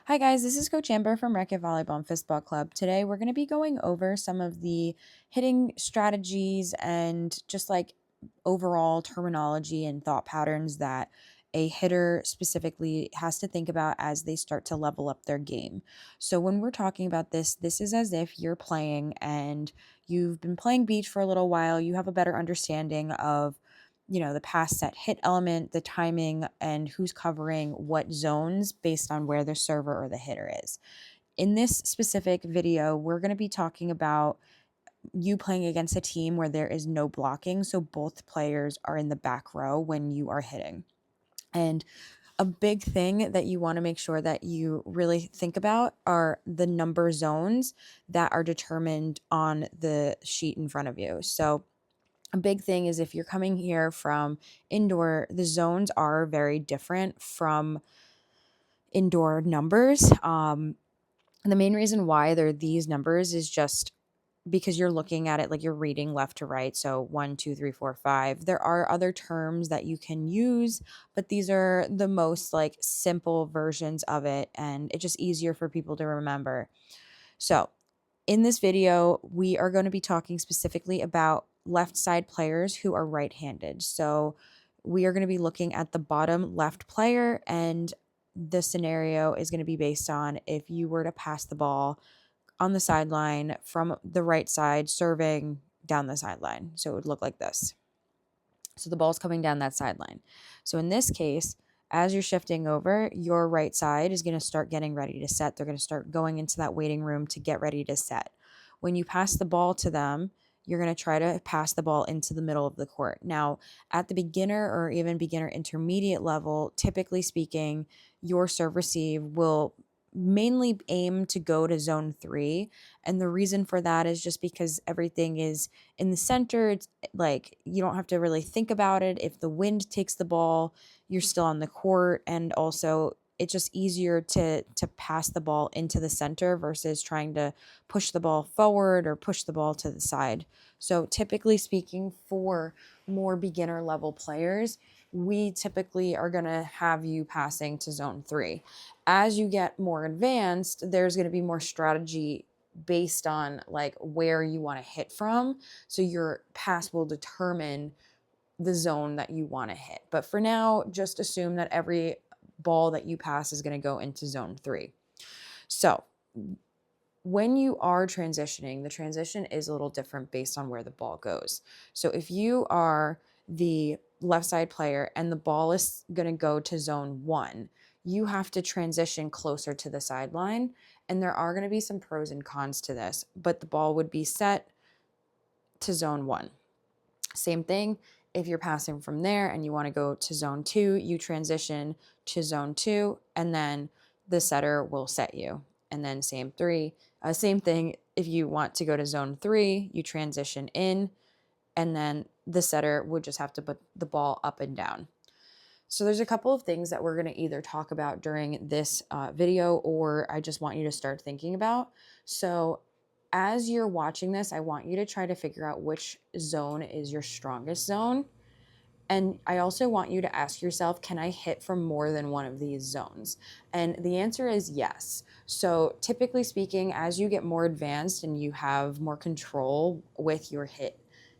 Hi guys, this is Coach Amber from Racket Volleyball and Fistball Club. Today we're going to be going over some of the hitting strategies and just like overall terminology and thought patterns that a hitter specifically has to think about as they start to level up their game. So when we're talking about this is as if you're playing and you've been playing beach for a little while, you have a better understanding of the pass set hit element, the timing, and who's covering what zones based on where the server or the hitter is. In this specific video, we're going to be talking about you playing against a team where there is no blocking, so both players are in the back row when you are hitting. And a big thing that you want to make sure that you really think about are the number zones that are determined on the sheet in front of you. So a big thing is if you're coming here from indoor, the zones are very different from indoor numbers. The main reason why they're these numbers is just because you're looking at it like you're reading left to right. So 1, 2, 3, 4, 5. There are other terms that you can use, but these are the most like simple versions of it, and it's just easier for people to remember. So in this video, we are going to be talking specifically about left side players who are right-handed. So we are going to be looking at the bottom left player, and the scenario is going to be based on if you were to pass the ball on the sideline from the right side, serving down the sideline. So it would look like this. So the ball's coming down that sideline. So in this case, as you're shifting over, your right side is going to start getting ready to set. They're going to start going into that waiting room to get ready to set. When you pass the ball to them, you're going to try to pass the ball into the middle of the court. Now, at the beginner or even beginner intermediate level, typically speaking, your serve receive will mainly aim to go to zone 3. And the reason for that is just because everything is in the center. It's like you don't have to really think about it. If the wind takes the ball, you're still on the court, and also it's just easier to pass the ball into the center versus trying to push the ball forward or push the ball to the side. So typically speaking, for more beginner level players, we typically are going to have you passing to zone 3. As you get more advanced, there's going to be more strategy based on like where you want to hit from. So your pass will determine the zone that you want to hit. But for now, just assume that every ball that you pass is going to go into zone 3. So when you are transitioning, the transition is a little different based on where the ball goes. So if you are the left side player and the ball is going to go to zone 1, you have to transition closer to the sideline. And there are going to be some pros and cons to this, but the ball would be set to zone 1. Same thing, if you're passing from there and you want to go to zone 2, you transition to zone 2, and then the setter will set you. And then same thing, if you want to go to zone 3, you transition in, and then the setter would just have to put the ball up and down. So there's a couple of things that we're going to either talk about during this video, or I just want you to start thinking about. So as you're watching this, I want you to try to figure out which zone is your strongest zone. And I also want you to ask yourself, can I hit from more than one of these zones? And the answer is yes. So typically speaking, as you get more advanced and you have more control with your hit,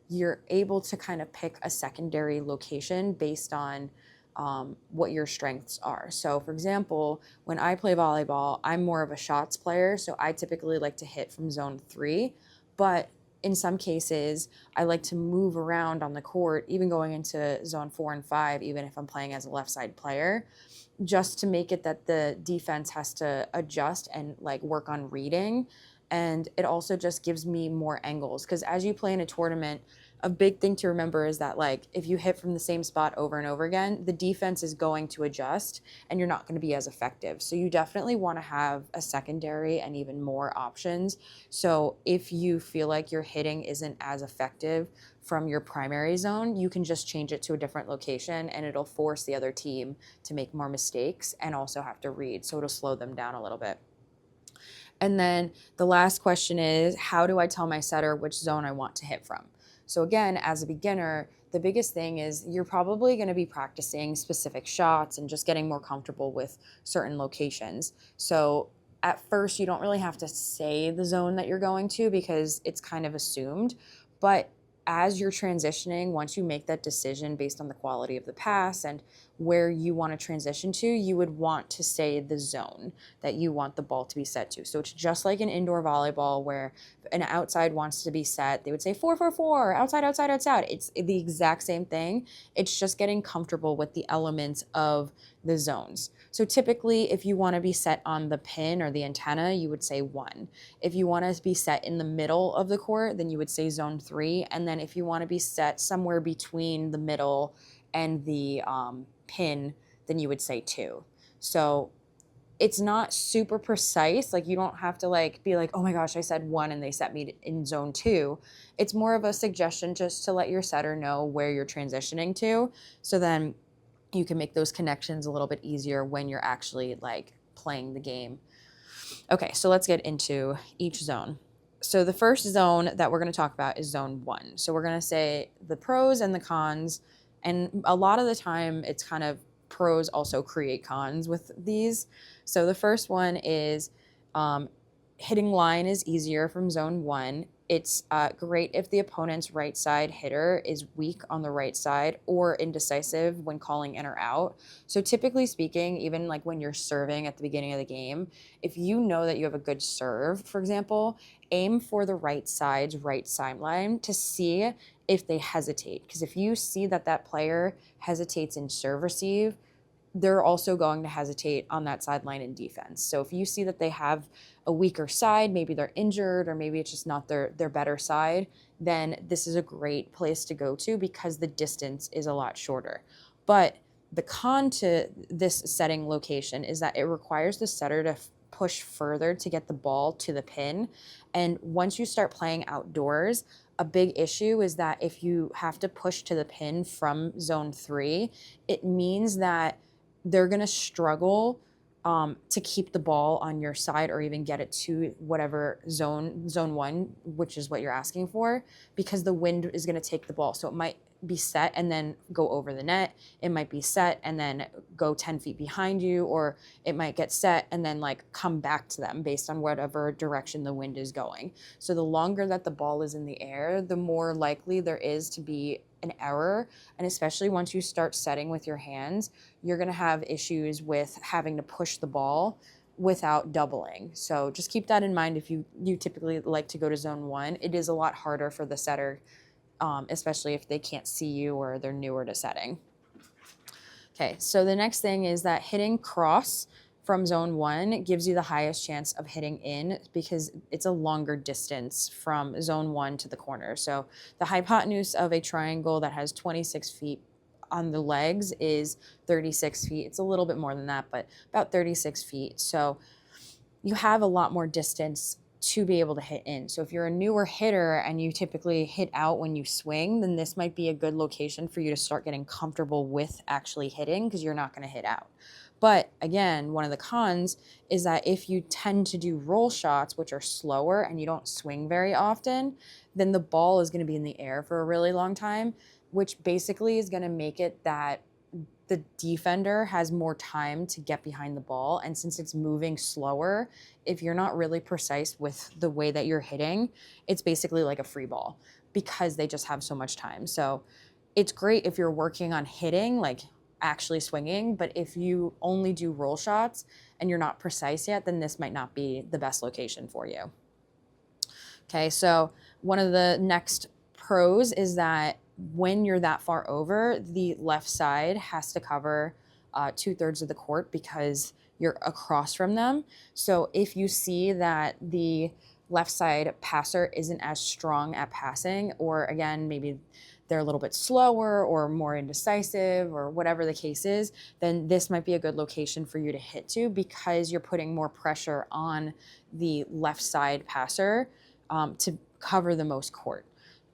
you're able to kind of pick a secondary location based on what your strengths are. So for example, when I play volleyball, I'm more of a shots player. So I typically like to hit from zone 3, but in some cases, I like to move around on the court, even going into zone 4 and 5, even if I'm playing as a left side player, just to make it that the defense has to adjust and like work on reading. And it also just gives me more angles, because as you play in a tournament, a big thing to remember is that like if you hit from the same spot over and over again, the defense is going to adjust and you're not going to be as effective. So you definitely want to have a secondary and even more options. So if you feel like your hitting isn't as effective from your primary zone, you can just change it to a different location, and it'll force the other team to make more mistakes and also have to read. So it'll slow them down a little bit. And then the last question is, how do I tell my setter which zone I want to hit from? So again, as a beginner, the biggest thing is you're probably going to be practicing specific shots and just getting more comfortable with certain locations. So at first, you don't really have to say the zone that you're going to because it's kind of assumed. But as you're transitioning, once you make that decision based on the quality of the pass and where you want to transition to, you would want to say the zone that you want the ball to be set to. So it's just like an indoor volleyball where an outside wants to be set, they would say 4-4-4, outside, outside, outside. It's the exact same thing. It's just getting comfortable with the elements of the zones. So typically, if you want to be set on the pin or the antenna, you would say 1. If you want to be set in the middle of the court, then you would say zone 3. And then if you want to be set somewhere between the middle and the pin, then you would say 2. So it's not super precise. Like, you don't have to like be like, oh my gosh, I said 1 and they set me in zone 2. It's more of a suggestion just to let your setter know where you're transitioning to. So then you can make those connections a little bit easier when you're actually like playing the game. Okay, so let's get into each zone. So the first zone that we're going to talk about is zone 1. So we're going to say the pros and the cons. And a lot of the time it's kind of pros also create cons with these. So the first one is hitting line is easier from zone 1. It's great if the opponent's right side hitter is weak on the right side or indecisive when calling in or out. So typically speaking, even like when you're serving at the beginning of the game, if you know that you have a good serve, for example, aim for the right side's right sideline to see if they hesitate. Because if you see that that player hesitates in serve receive, they're also going to hesitate on that sideline in defense. So if you see that they have a weaker side, maybe they're injured or maybe it's just not their better side, then this is a great place to go to because the distance is a lot shorter. But the con to this setting location is that it requires the setter to push further to get the ball to the pin. And once you start playing outdoors, a big issue is that if you have to push to the pin from zone 3, it means that they're going to struggle to keep the ball on your side or even get it to whatever zone 1, which is what you're asking for, because the wind is going to take the ball. So it might be set and then go over the net. It might be set and then go 10 feet behind you, or it might get set and then like come back to them based on whatever direction the wind is going. So the longer that the ball is in the air, the more likely there is to be an error. And especially once you start setting with your hands, you're going to have issues with having to push the ball without doubling. So just keep that in mind if you typically like to go to zone 1. It is a lot harder for the setter, especially if they can't see you or they're newer to setting. Okay, so the next thing is that hitting cross from zone 1 gives you the highest chance of hitting in because it's a longer distance from zone 1 to the corner. So the hypotenuse of a triangle that has 26 feet on the legs is 36 feet. It's a little bit more than that, but about 36 feet. So you have a lot more distance to be able to hit in. So if you're a newer hitter and you typically hit out when you swing, then this might be a good location for you to start getting comfortable with actually hitting because you're not going to hit out. But again, one of the cons is that if you tend to do roll shots, which are slower and you don't swing very often, then the ball is going to be in the air for a really long time, which basically is going to make it that the defender has more time to get behind the ball. And since it's moving slower, if you're not really precise with the way that you're hitting, it's basically like a free ball because they just have so much time. So it's great if you're working on hitting, like actually swinging, but if you only do roll shots and you're not precise yet, then this might not be the best location for you. Okay, so one of the next pros is that when you're that far over, the left side has to cover 2/3 of the court because you're across from them. So if you see that the left side passer isn't as strong at passing, or again, maybe they're a little bit slower or more indecisive or whatever the case is, then this might be a good location for you to hit to because you're putting more pressure on the left side passer to cover the most court.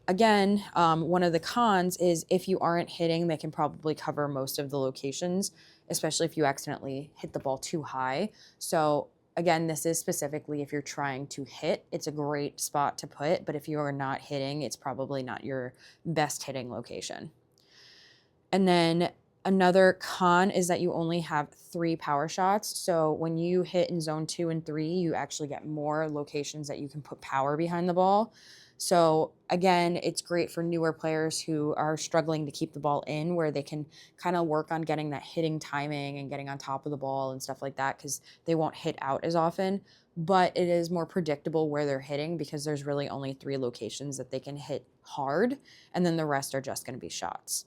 Again, one of the cons is if you aren't hitting, they can probably cover most of the locations, especially if you accidentally hit the ball too high. So again, this is specifically if you're trying to hit, it's a great spot to put, but if you are not hitting, it's probably not your best hitting location. And then another con is that you only have 3 power shots. So when you hit in zone 2 and 3, you actually get more locations that you can put power behind the ball. So again, it's great for newer players who are struggling to keep the ball in, where they can kind of work on getting that hitting timing and getting on top of the ball and stuff like that, because they won't hit out as often. But it is more predictable where they're hitting because there's really only 3 locations that they can hit hard, and then the rest are just going to be shots.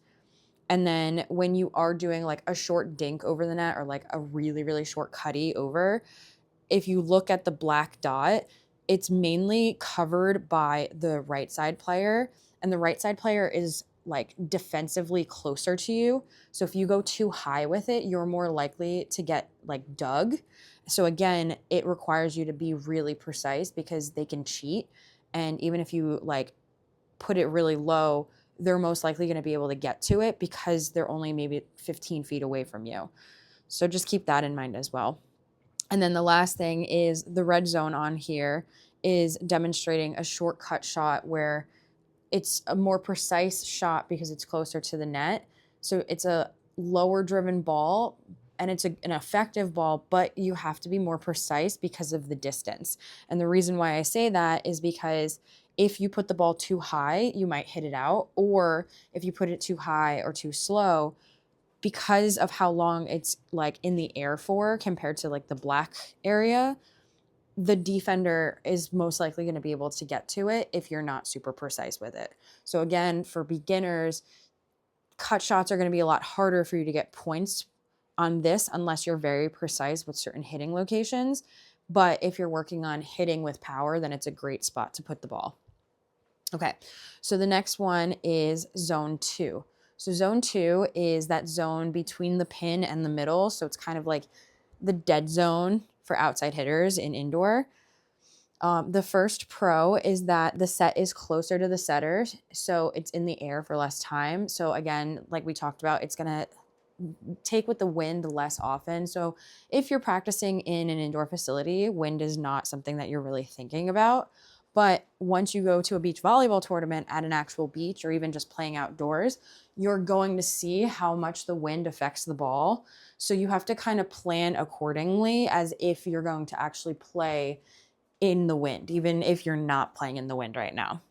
And then when you are doing like a short dink over the net, or like a really, really short cutty over, if you look at the black dot, it's mainly covered by the right side player. And the right side player is like defensively closer to you. So if you go too high with it, you're more likely to get like dug. So again, it requires you to be really precise because they can cheat. And even if you like put it really low, they're most likely going to be able to get to it because they're only maybe 15 feet away from you. So just keep that in mind as well. And then the last thing is the red zone on here is demonstrating a shortcut shot where it's a more precise shot because it's closer to the net. So it's a lower driven ball and it's an effective ball, but you have to be more precise because of the distance. And the reason why I say that is because if you put the ball too high, you might hit it out. Or if you put it too high or too slow, because of how long it's like in the air for compared to like the black area, the defender is most likely going to be able to get to it if you're not super precise with it. So again, for beginners, cut shots are going to be a lot harder for you to get points on this unless you're very precise with certain hitting locations. But if you're working on hitting with power, then it's a great spot to put the ball. Okay, so the next one is zone 2. So zone 2 is that zone between the pin and the middle. So it's kind of like the dead zone for outside hitters in indoor. The first pro is that the set is closer to the setter, so it's in the air for less time. So again, like we talked about, it's going to take with the wind less often. So if you're practicing in an indoor facility, wind is not something that you're really thinking about. But once you go to a beach volleyball tournament at an actual beach or even just playing outdoors, you're going to see how much the wind affects the ball. So you have to kind of plan accordingly as if you're going to actually play in the wind, even if you're not playing in the wind right now.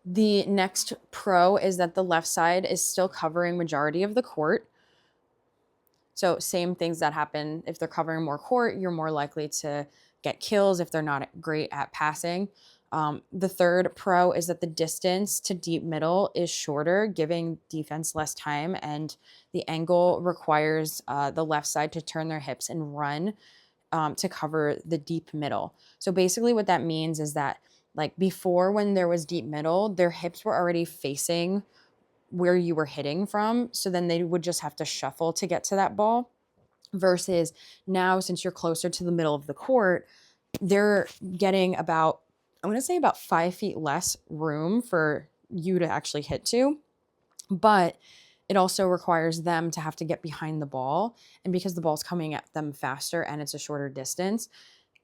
The next pro is that the left side is still covering majority of the court. So same things that happen if they're covering more court, you're more likely to get kills if they're not great at passing. The third pro is that the distance to deep middle is shorter, giving defense less time, and the angle requires the left side to turn their hips and run to cover the deep middle. So basically what that means is that like before, when there was deep middle, their hips were already facing where you were hitting from. So then they would just have to shuffle to get to that ball. Versus now, since you're closer to the middle of the court, they're getting about, I want to say about 5 feet less room for you to actually hit to. But it also requires them to have to get behind the ball. And because the ball's coming at them faster and it's a shorter distance,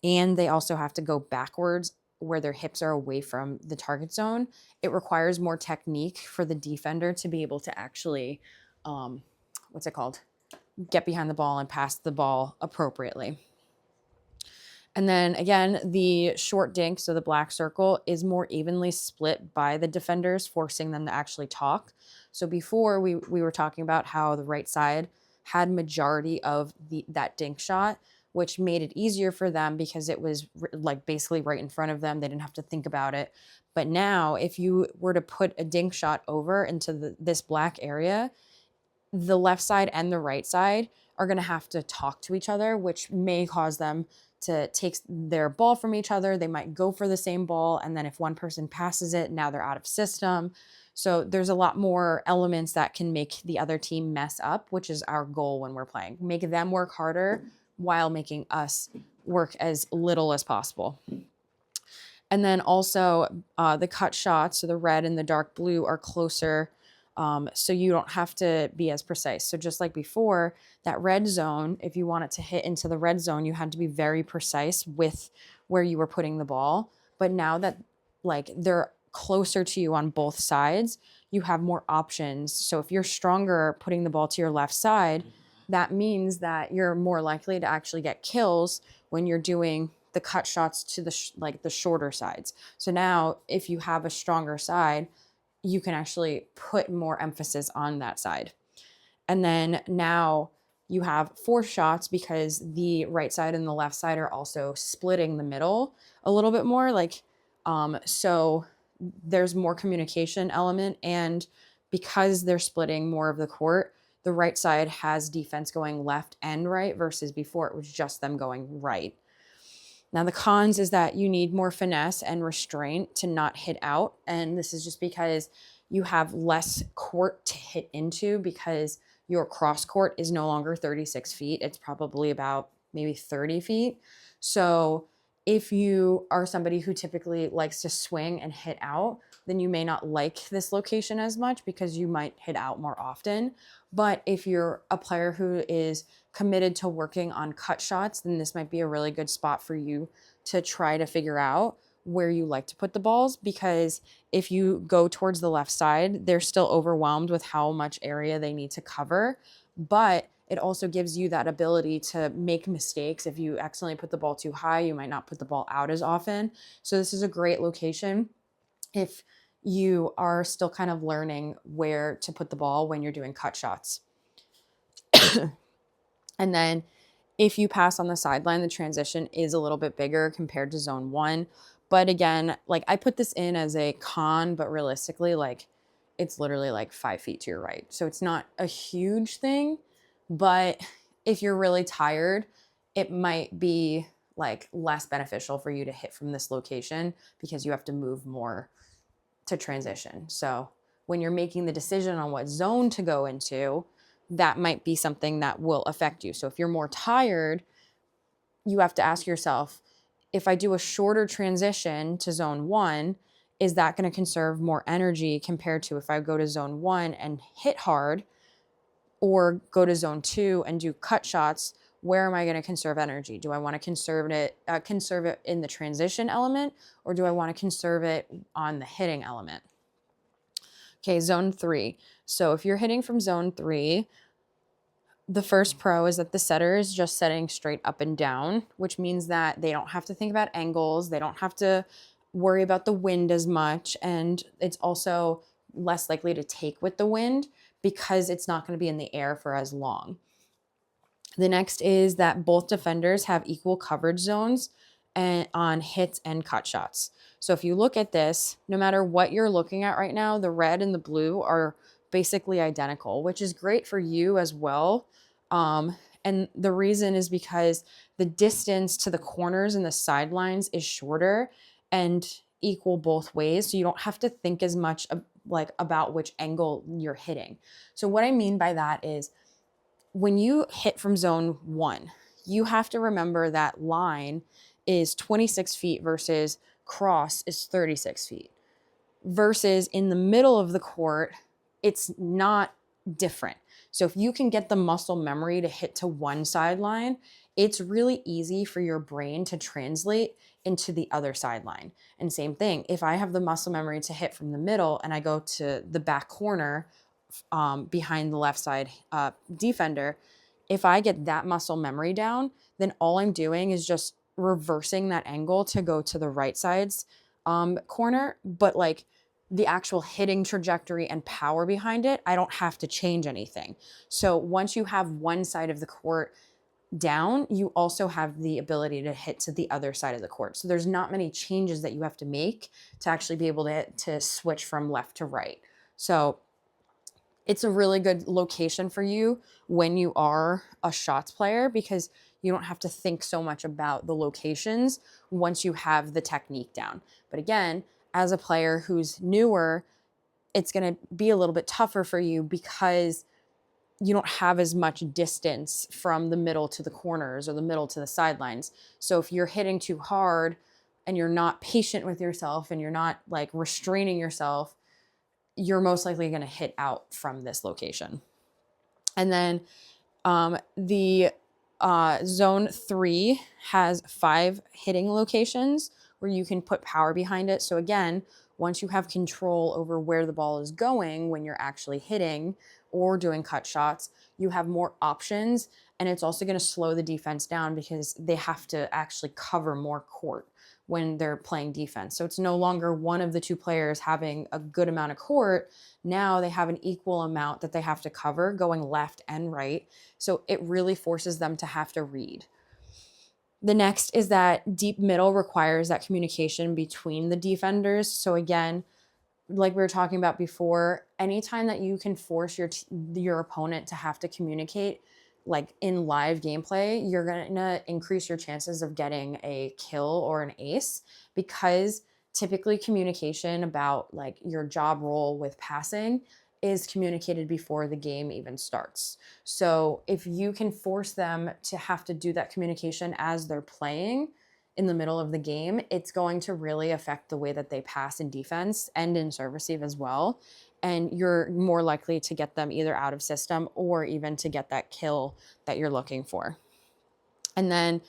and they also have to go backwards where their hips are away from the target zone, it requires more technique for the defender to be able to actually, get behind the ball and pass the ball appropriately. And then again, the short dink, so the black circle, is more evenly split by the defenders, forcing them to actually talk. So before we were talking about how the right side had majority of that dink shot, which made it easier for them because it was like basically right in front of them. They didn't have to think about it. But now if you were to put a dink shot over into this black area, the left side and the right side are going to have to talk to each other, which may cause them to take their ball from each other. They might go for the same ball, and then if one person passes it, now they're out of system. So there's a lot more elements that can make the other team mess up, which is our goal when we're playing. Make them work harder while making us work as little as possible. And then also the cut shots, so the red and the dark blue, are closer So you don't have to be as precise. So just like before, that red zone, if you want it to hit into the red zone, you had to be very precise with where you were putting the ball. But now that like they're closer to you on both sides, you have more options. So if you're stronger putting the ball to your left side, that means that you're more likely to actually get kills when you're doing the cut shots to the like the shorter sides. So now if you have a stronger side, you can actually put more emphasis on that side. And then now you have 4 shots because the right side and the left side are also splitting the middle a little bit more. So there's more communication element. And because they're splitting more of the court, the right side has defense going left and right versus before it was just them going right. Now, the cons is that you need more finesse and restraint to not hit out. And this is just because you have less court to hit into because your cross court is no longer 36 feet. It's probably about maybe 30 feet. So if you are somebody who typically likes to swing and hit out, then you may not like this location as much because you might hit out more often. But if you're a player who is committed to working on cut shots, then this might be a really good spot for you to try to figure out where you like to put the balls, because if you go towards the left side, they're still overwhelmed with how much area they need to cover. But it also gives you that ability to make mistakes. If you accidentally put the ball too high, you might not put the ball out as often. So this is a great location if you are still kind of learning where to put the ball when you're doing cut shots. And then if you pass on the sideline, the transition is a little bit bigger compared to zone 1. But again, like I put this in as a con, but realistically, like it's literally like 5 feet to your right. So it's not a huge thing, but if you're really tired, it might be like less beneficial for you to hit from this location because you have to move more to transition. So when you're making the decision on what zone to go into, that might be something that will affect you. So if you're more tired, you have to ask yourself, if I do a shorter transition to zone 1, is that going to conserve more energy compared to if I go to zone 1 and hit hard, or go to zone 2 and do cut shots? Where am I going to conserve energy? Do I want to conserve it in the transition element, or do I want to conserve it on the hitting element? Okay, zone 3. So if you're hitting from zone 3, the first pro is that the setter is just setting straight up and down, which means that they don't have to think about angles. They don't have to worry about the wind as much. And it's also less likely to take with the wind because it's not going to be in the air for as long. The next is that both defenders have equal coverage zones and on hits and cut shots. So if you look at this, no matter what you're looking at right now, the red and the blue are basically identical, which is great for you as well. And the reason is because the distance to the corners and the sidelines is shorter and equal both ways. So you don't have to think as much about which angle you're hitting. So what I mean by that is when you hit from zone 1, you have to remember that line is 26 feet versus cross is 36 feet. Versus in the middle of the court, it's not different. So if you can get the muscle memory to hit to one sideline, it's really easy for your brain to translate into the other sideline. And same thing, if I have the muscle memory to hit from the middle and I go to the back corner behind the left side defender, if I get that muscle memory down, then all I'm doing is just reversing that angle to go to the right side's corner. But like the actual hitting trajectory and power behind it, I don't have to change anything. So once you have one side of the court down, you also have the ability to hit to the other side of the court. So there's not many changes that you have to make to actually be able to switch from left to right. So it's a really good location for you when you are a shots player because you don't have to think so much about the locations once you have the technique down. But again, as a player who's newer, it's going to be a little bit tougher for you because you don't have as much distance from the middle to the corners or the middle to the sidelines. So if you're hitting too hard and you're not patient with yourself and you're not like restraining yourself, you're most likely going to hit out from this location. And then the zone 3 has 5 hitting locations where you can put power behind it. So again, once you have control over where the ball is going when you're actually hitting or doing cut shots, you have more options, and it's also going to slow the defense down because they have to actually cover more court when they're playing defense. So it's no longer one of the two players having a good amount of court. Now they have an equal amount that they have to cover going left and right. So it really forces them to have to read. The next is that deep middle requires that communication between the defenders. So again, like we were talking about before, anytime that you can force your opponent to have to communicate, like in live gameplay, you're going to increase your chances of getting a kill or an ace, because typically communication about like your job role with passing is communicated before the game even starts. So if you can force them to have to do that communication as they're playing in the middle of the game, it's going to really affect the way that they pass in defense and in serve receive as well. And you're more likely to get them either out of system or even to get that kill that you're looking for. And then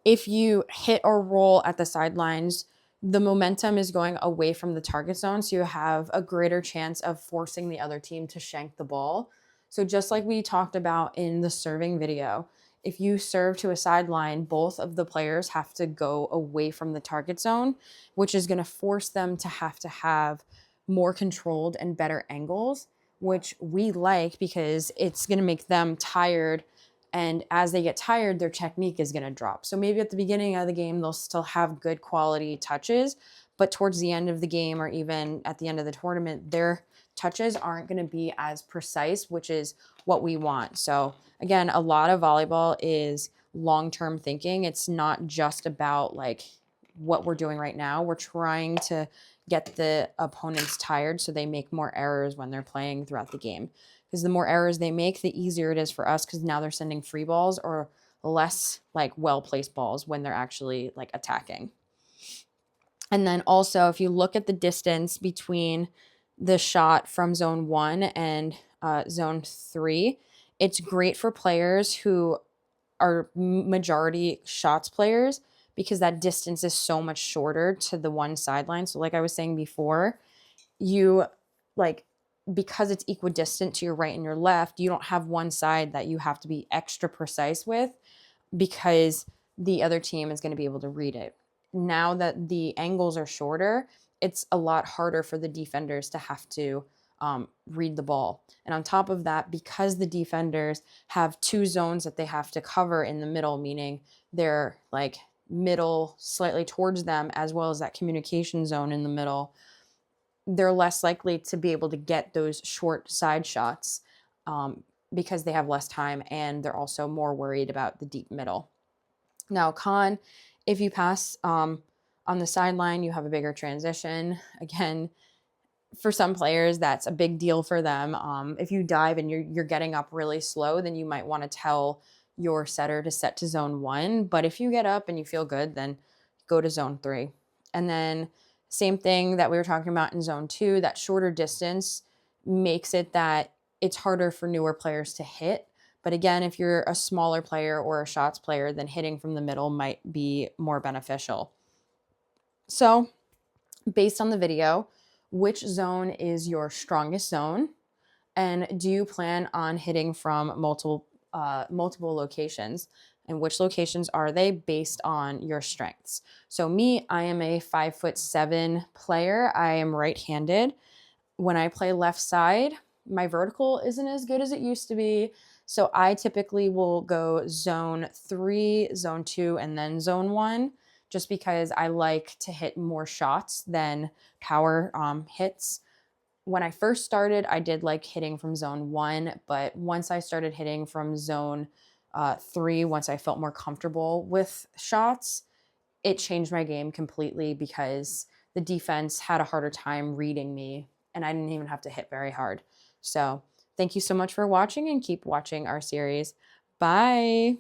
if you hit or roll at the sidelines, the momentum is going away from the target zone, so you have a greater chance of forcing the other team to shank the ball. So just like we talked about in the serving video, if you serve to a sideline, both of the players have to go away from the target zone, which is going to force them to have more controlled and better angles, which we like because it's going to make them tired. And as they get tired, their technique is going to drop. So maybe at the beginning of the game, they'll still have good quality touches, but towards the end of the game or even at the end of the tournament, their touches aren't going to be as precise, which is what we want. So again, a lot of volleyball is long-term thinking. It's not just about like what we're doing right now. We're trying to get the opponents tired so they make more errors when they're playing throughout the game. Because the more errors they make, the easier it is for us, because now they're sending free balls or less like well-placed balls when they're actually like attacking. And then also, if you look at the distance between the shot from zone 1 and zone 3, it's great for players who are majority shots players, because that distance is so much shorter to the one sideline. So like I was saying before, you like, because it's equidistant to your right and your left, you don't have one side that you have to be extra precise with, because the other team is going to be able to read it. Now that the angles are shorter, it's a lot harder for the defenders to have to read the ball. And on top of that, because the defenders have 2 zones that they have to cover in the middle, meaning they're like middle slightly towards them, as well as that communication zone in the middle, they're less likely to be able to get those short side shots because they have less time, and they're also more worried about the deep middle. Now, con, if you pass on the sideline, you have a bigger transition. Again, for some players, that's a big deal for them. If you dive and you're getting up really slow, then you might want to tell your setter to set to zone 1. But if you get up and you feel good, then go to zone 3. And then same thing that we were talking about in zone 2, that shorter distance makes it that it's harder for newer players to hit. But again, if you're a smaller player or a shots player, then hitting from the middle might be more beneficial. So based on the video, which zone is your strongest zone? And do you plan on hitting from multiple locations? And which locations are they based on your strengths? So me, I am a 5'7" player. I am right-handed. When I play left side, my vertical isn't as good as it used to be. So I typically will go zone 3, zone 2, and then zone 1, just because I like to hit more shots than power hits. When I first started, I did like hitting from zone 1, but once I started hitting from zone 3, once I felt more comfortable with shots, it changed my game completely, because the defense had a harder time reading me, and I didn't even have to hit very hard. So thank you so much for watching, and keep watching our series. Bye.